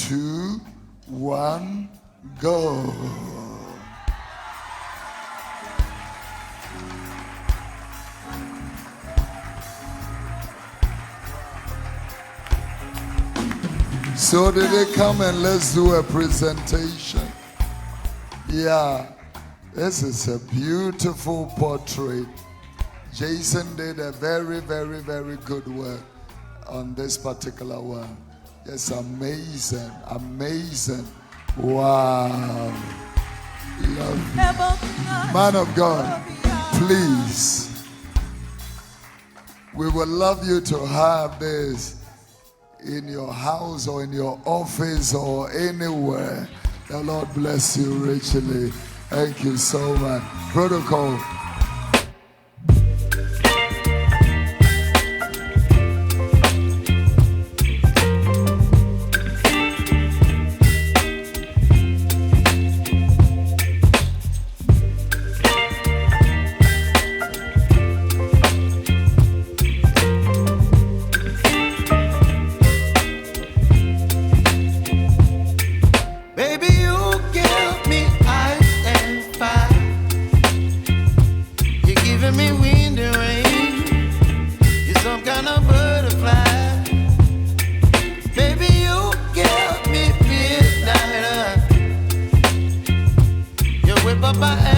2, 1, go. So did they come and let's do a presentation? Yeah, this is a beautiful portrait. Jason did a very, very, very good work on this particular one. It's amazing, amazing. Wow. Love you. Man of God, please. We would love you to have this in your house or in your office or anywhere. The Lord bless you richly. Thank you so much. Protocol. Bye-bye.